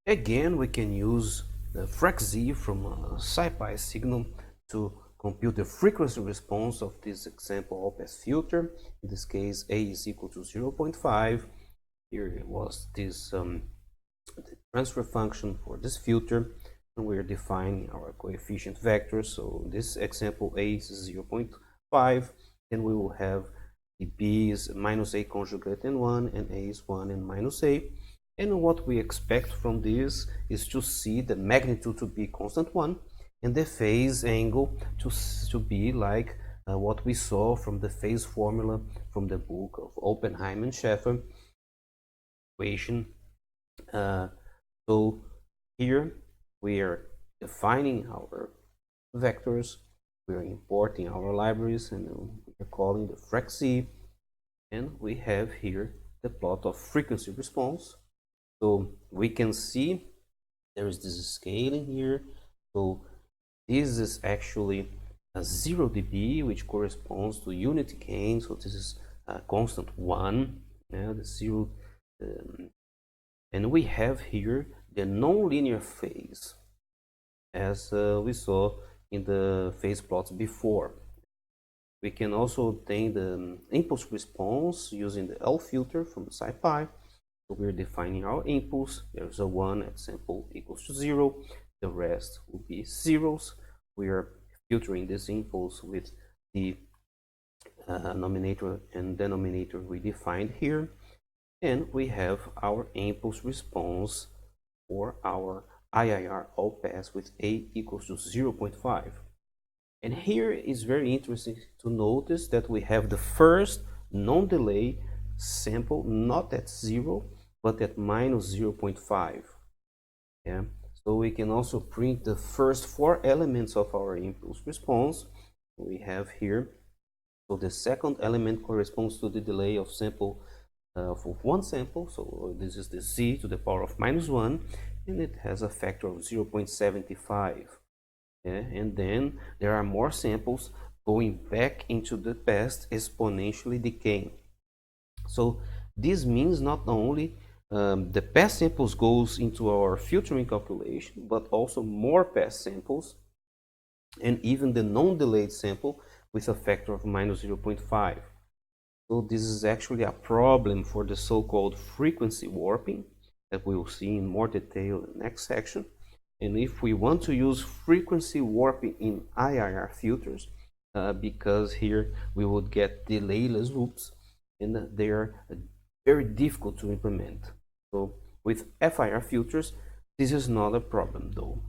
Again, we can use the FracZ from a SciPy signal to compute the frequency response of this example Allpass filter. In this case, A is equal to 0.5. Here was this the transfer function for this filter, and we're defining our coefficient vectors. So this example A is 0.5, then we will have the B is minus A conjugate and 1, and A is 1 and minus A. And what we expect from this is to see the magnitude to be constant 1 and the phase angle to be like what we saw from the phase formula from the book of Oppenheim and Scheffer equation. So here we are defining our vectors, we are importing our libraries, and we're calling the FracZ, and we have here the plot of frequency response. So we can see there is this scaling here. So this is actually a 0 dB, which corresponds to unity gain. So this is a constant 1, the 0. And we have here the nonlinear phase, as we saw in the phase plots before. We can also obtain the impulse response using the L filter from SciPy. So we're defining our impulse. There's a 1 at sample equals to 0. The rest will be zeros. We are filtering this impulse with the nominator and denominator we defined here. And we have our impulse response for our IIR Allpass with A equals to 0.5. And here is very interesting to notice that we have the first non-delay sample not at 0 but at minus 0.5. Yeah. So we can also print the first 4 elements of our impulse response. We have here, so the second element corresponds to the delay of sample of one sample. So this is the z to the power of minus 1, and it has a factor of 0.75. Yeah. And then there are more samples going back into the past, exponentially decaying. So this means not only the past samples goes into our filtering calculation, but also more past samples, and even the non-delayed sample with a factor of minus 0.5. So this is actually a problem for the so-called frequency warping that we will see in more detail in the next section. And if we want to use frequency warping in IIR filters, because here we would get delayless loops, and they are very difficult to implement. So with FIR filters, this is not a problem though.